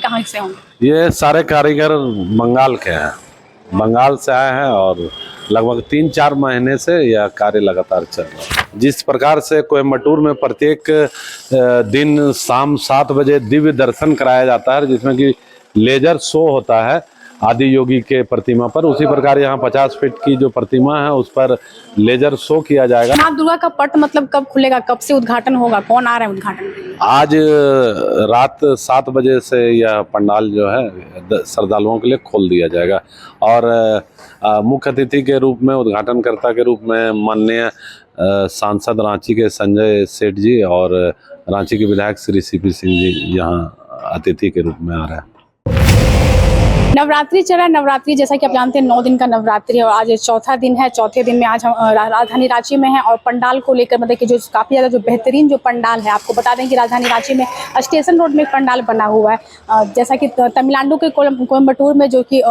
कहाँ से होंगे? ये सारे कारीगर बंगाल के हैं, बंगाल से आए हैं और लगभग 3-4 महीने से यह कार्य लगातार चल रहा है। जिस प्रकार से कोयम्बटूर में प्रत्येक दिन शाम 7 बजे दिव्य दर्शन कराया जाता है, जिसमें कि लेजर शो होता है आदि योगी के प्रतिमा पर, उसी प्रकार यहाँ 50 फीट की जो प्रतिमा है उस पर लेजर शो किया जाएगा। माँ दुर्गा का पट मतलब कब खुलेगा, कब से उद्घाटन होगा, कौन आ रहा है उद्घाटन के लिए? आज रात 7 बजे से यह पंडाल जो है श्रद्धालुओं के लिए खोल दिया जाएगा और मुख्य अतिथि के रूप में, उद्घाटनकर्ता के रूप में माननीय सांसद रांची के संजय सेठ जी और रांची के विधायक श्री सीपी सिंह जी यहाँ अतिथि के रूप में आ रहे हैं। नवरात्रि चला, नवरात्रि जैसा कि आप जानते हैं 9 दिन का नवरात्रि है और आज चौथा दिन है। चौथे दिन में आज हम राजधानी रांची में हैं और पंडाल को लेकर मतलब कि जो काफ़ी ज़्यादा जो बेहतरीन जो पंडाल है, आपको बता दें कि राजधानी रांची में स्टेशन रोड में एक पंडाल बना हुआ है। जैसा कि तमिलनाडु के कोयम्बटूर में जो कि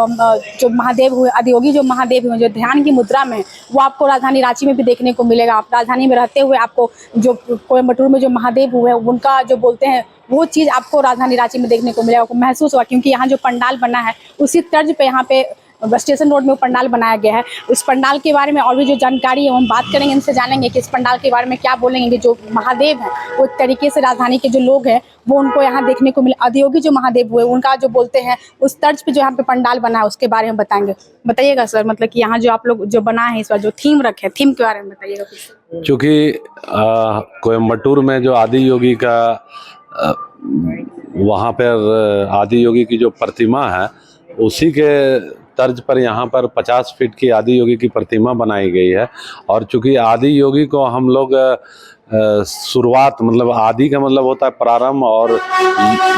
जो महादेव हुए, आदियोगी जो महादेव हुए, जो ध्यान की मुद्रा में, वो आपको राजधानी रांची में भी देखने को मिलेगा। आप राजधानी में रहते हुए आपको जो कोयम्बटूर में जो महादेव हुए उनका जो बोलते हैं वो चीज़ आपको राजधानी रांची में देखने को मिलेगा, आपको महसूस होगा, क्योंकि यहाँ जो पंडाल बना है उसी तर्ज पे यहाँ पे स्टेशन रोड में पंडाल बनाया गया है। उस पंडाल के बारे में और भी जो जानकारी है हम बात करेंगे, इनसे जानेंगे कि इस पंडाल के बारे में क्या बोलेंगे कि जो महादेव हैं वो एक तरीके से राजधानी के जो लोग हैं वो उनको यहाँ देखने को मिले। आदियोगी जो महादेव हुए उनका जो बोलते हैं उस तर्ज पे जो यहाँ पे पंडाल बना है उसके बारे में बताएंगे। बताइएगा सर, मतलब कि यहाँ जो आप लोग जो बना है इस बार जो थीम रखे, थीम के बारे में बताइएगा। चूँकि कोयम्बटूर में जो आदि योगी का वहाँ पर आदि योगी की जो प्रतिमा है उसी के तर्ज पर यहाँ पर 50 फीट की आदि योगी की प्रतिमा बनाई गई है। और चूँकि आदि योगी को हम लोग शुरुआत, मतलब आदि का मतलब होता है प्रारंभ और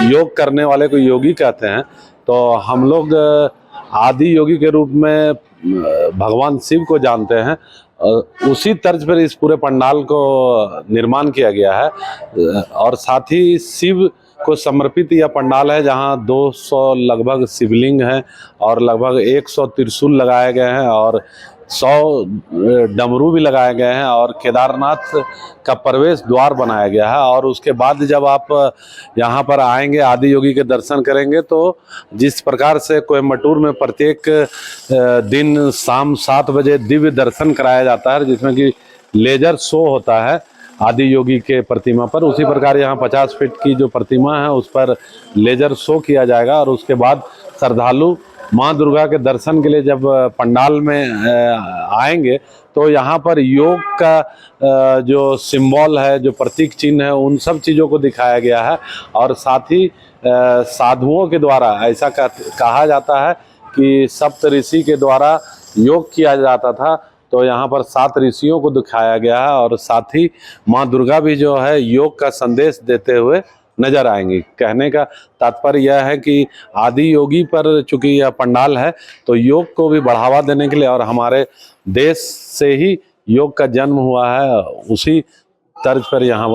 योग करने वाले को योगी कहते हैं, तो हम लोग आदि योगी के रूप में भगवान शिव को जानते हैं। उसी तर्ज पर इस पूरे पंडाल को निर्माण किया गया है और साथ ही शिव को समर्पित यह पंडाल है, जहां 200 लगभग शिवलिंग हैं और लगभग 100 त्रिशूल लगाए गए हैं और 100 डमरू भी लगाए गए हैं और केदारनाथ का प्रवेश द्वार बनाया गया है। और उसके बाद जब आप यहाँ पर आएंगे, आदि योगी के दर्शन करेंगे, तो जिस प्रकार से कोयम्बटूर में प्रत्येक दिन शाम 7 बजे दिव्य दर्शन कराया जाता है, जिसमें कि लेजर शो होता है आदि योगी के प्रतिमा पर, उसी प्रकार यहाँ 50 फीट की जो प्रतिमा है उस पर लेजर शो किया जाएगा। और उसके बाद श्रद्धालु माँ दुर्गा के दर्शन के लिए जब पंडाल में आएंगे तो यहाँ पर योग का जो सिंबल है, जो प्रतीक चिन्ह है, उन सब चीज़ों को दिखाया गया है। और साथ ही साधुओं के द्वारा ऐसा कहा जाता है कि सप्त ऋषि के द्वारा योग किया जाता था, तो यहाँ पर 7 ऋषियों को दिखाया गया है और साथ ही माँ दुर्गा भी जो है योग का संदेश देते हुए नजर आएंगी। कहने का तात्पर्य यह है कि आदि योगी पर चूंकि यह पंडाल है तो योग को भी बढ़ावा देने के लिए, और हमारे देश से ही योग का जन्म हुआ है, उसी तर्ज पर यहाँ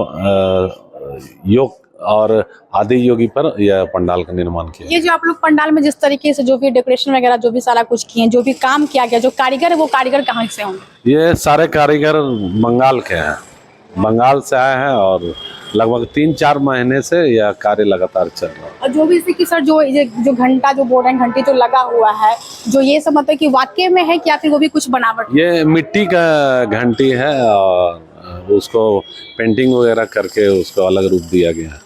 योग और आदि योगी पर यह पंडाल का निर्माण किया। ये जो आप लोग पंडाल में जिस तरीके से जो भी डेकोरेशन वगैरह जो भी सारा कुछ किए, जो भी काम किया गया, जो कारीगर है वो कारीगर कहाँ से होंगे? ये सारे कारीगर बंगाल के हैं, बंगाल से आए हैं और लगभग 3-4 महीने से यह कार्य लगातार चल रहा है। और जो भी इसी की सर जो घंटा जो बोल रहे हैं, घंटी जो लगा हुआ है, जो ये सब मतलब कि वाकई में है कि या फिर वो भी कुछ बनावट? ये मिट्टी का घंटी है और उसको पेंटिंग वगैरह करके उसको अलग रूप दिया गया है।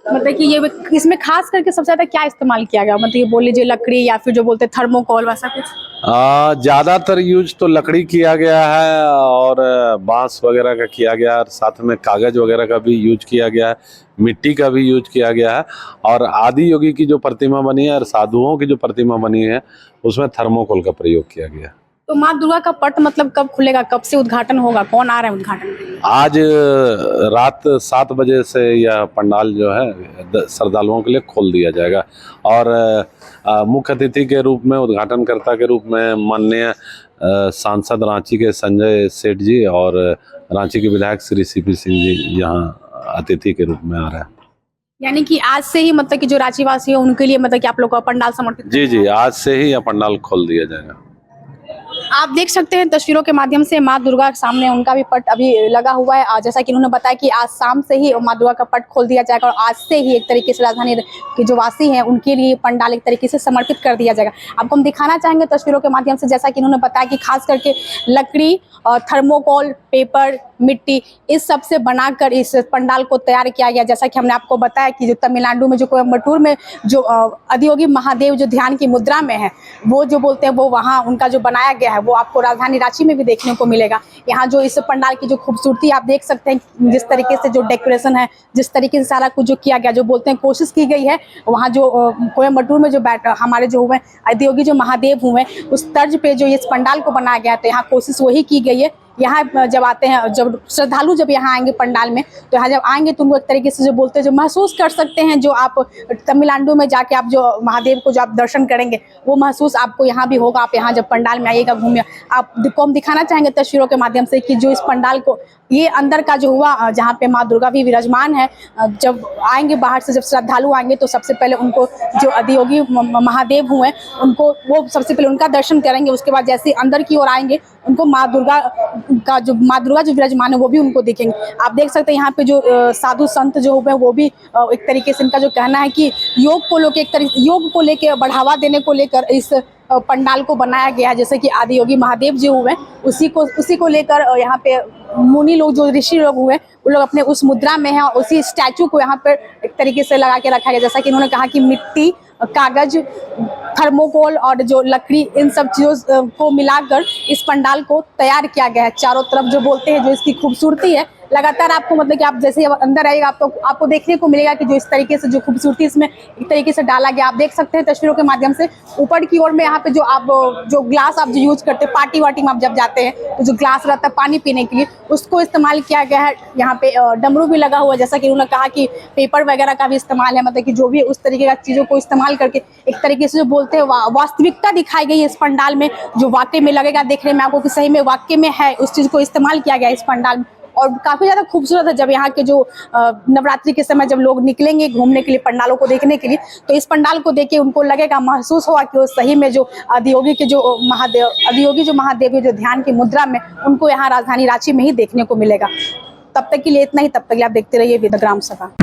मतलब कि ये इसमें खास करके सबसे ज्यादा क्या इस्तेमाल किया गया, मतलब ये बोल लीजिए लकड़ी या फिर जो बोलते हैं थर्मोकोल वैसा कुछ? ज़्यादातर यूज तो लकड़ी किया गया है और बांस वगैरह का किया गया है, साथ में कागज वगैरह का भी यूज किया गया है, मिट्टी का भी यूज किया गया है। और आदि योगी की जो प्रतिमा बनी है और साधुओं की जो प्रतिमा बनी है उसमें थर्मोकोल का प्रयोग किया गया है। तो माँ दुर्गा का पट मतलब कब खुलेगा, कब से उद्घाटन होगा, कौन आ रहा है उद्घाटन के लिए? आज रात 7 बजे से यह पंडाल जो है श्रद्धालुओं के लिए खोल दिया जाएगा और मुख्य अतिथि के रूप में, उद्घाटनकर्ता के रूप में माननीय सांसद रांची के संजय सेठ जी और रांची के विधायक श्री सीपी सिंह जी यहाँ अतिथि के रूप में आ रहे हैं। यानी कि आज से ही मतलब कि जो रांची वासी है उनके लिए मतलब कि आप लोग का पंडाल समर्पित? जी, आज से ही यह पंडाल खोल दिया जाएगा। आप देख सकते हैं तस्वीरों के माध्यम से माँ दुर्गा के सामने उनका भी पट अभी लगा हुआ है। जैसा कि उन्होंने बताया कि आज शाम से ही माँ दुर्गा का पट खोल दिया जाएगा और आज से ही एक तरीके से राजधानी के जो वासी हैं उनके लिए पंडाल एक तरीके से समर्पित कर दिया जाएगा। आपको हम दिखाना चाहेंगे तस्वीरों के माध्यम से, जैसा कि उन्होंने बताया कि खास करके लकड़ी और थर्मोकोल, पेपर, मिट्टी, इस सब से बनाकर इस पंडाल को तैयार किया गया। जैसा कि हमने आपको बताया कि जो तमिलनाडु में जो कोयम्बटूर में जो आदियोगी महादेव जो ध्यान की मुद्रा में है, वो जो बोलते हैं वो वहाँ उनका जो बनाया गया है वो आपको राजधानी रांची में भी देखने को मिलेगा। यहाँ जो इस पंडाल की जो खूबसूरती आप देख सकते हैं, जिस तरीके से जो डेकोरेशन है, जिस तरीके से सारा कुछ जो किया गया, जो बोलते हैं कोशिश की गई है वहाँ जो कोयम्बटूर में जो हमारे जो हुए आदियोगी जो महादेव हुए उस तर्ज पे जो इस पंडाल को बनाया गया, तो यहाँ कोशिश वही की गई है। यहाँ जब आते हैं, जब श्रद्धालु जब यहाँ आएंगे पंडाल में, तो यहाँ जब आएंगे तो उनको एक तरीके से जो बोलते हैं जो महसूस कर सकते हैं, जो आप तमिलनाडु में जाके आप जो महादेव को जो आप दर्शन करेंगे वो महसूस आपको यहाँ भी होगा। आप यहाँ जब पंडाल में आइएगा, घूमिए, आपको हम दिखाना चाहेंगे तस्वीरों के माध्यम से कि जो इस पंडाल को ये अंदर का जो हुआ जहाँ पे माँ दुर्गा भी विराजमान है, जब आएंगे बाहर से, जब श्रद्धालु आएंगे तो सबसे पहले उनको जो आदियोगी महादेव हुए उनको वो सबसे पहले उनका दर्शन करेंगे। उसके बाद जैसे अंदर की ओर आएंगे उनको माँ दुर्गा जो विराजमान है वो भी उनको दिखेंगे। आप देख सकते हैं यहाँ पे जो साधु संत जो हुए वो भी एक तरीके से इनका जो कहना है कि योग को लेकर बढ़ावा देने को लेकर इस पंडाल को बनाया गया है। जैसे कि आदियोगी महादेव जो हुए उसी को लेकर यहाँ पे मुनि लोग जो ऋषि लोग हुए वो लोग अपने उस मुद्रा में हैं और उसी स्टैचू को यहाँ पर एक तरीके से लगा के रखा गया। जैसा कि इन्होंने कहा कि मिट्टी, कागज, थर्मोकोल और जो लकड़ी, इन सब चीज़ों को मिलाकर इस पंडाल को तैयार किया गया है। चारों तरफ जो बोलते हैं जो इसकी खूबसूरती है, लगातार आपको मतलब कि आप जैसे अंदर आएगा आपको देखने को मिलेगा कि जो इस तरीके से जो खूबसूरती इसमें एक तरीके से डाला गया। आप देख सकते हैं तस्वीरों के माध्यम से ऊपर की ओर में यहाँ पे जो ग्लास आप जो यूज करते हैं पार्टी वार्टी में आप जब जाते हैं तो जो ग्लास रहता है पानी पीने के लिए, उसको इस्तेमाल किया गया है। यहाँ पे डमरू भी लगा हुआ है। जैसा कि उन्होंने कहा कि पेपर वगैरह का भी इस्तेमाल है, मतलब कि जो भी उस तरीके का चीज़ों को इस्तेमाल करके एक तरीके से जो बोलते हैं वास्तविकता दिखाई गई है इस पंडाल में, जो वाकई में लगेगा देखने में आपको कि सही में वाकई में है, उस चीज़ को इस्तेमाल किया गया इस पंडाल में। और काफ़ी ज़्यादा खूबसूरत है। जब यहाँ के जो नवरात्रि के समय जब लोग निकलेंगे घूमने के लिए, पंडालों को देखने के लिए, तो इस पंडाल को देख के उनको लगेगा, महसूस होगा कि वो सही में जो आदियोगी जो महादेव जो ध्यान की मुद्रा में उनको यहाँ राजधानी रांची में ही देखने को मिलेगा। तब तक के लिए इतना ही। तब तक के लिए आप देखते रहिए विद ग्राम सभा।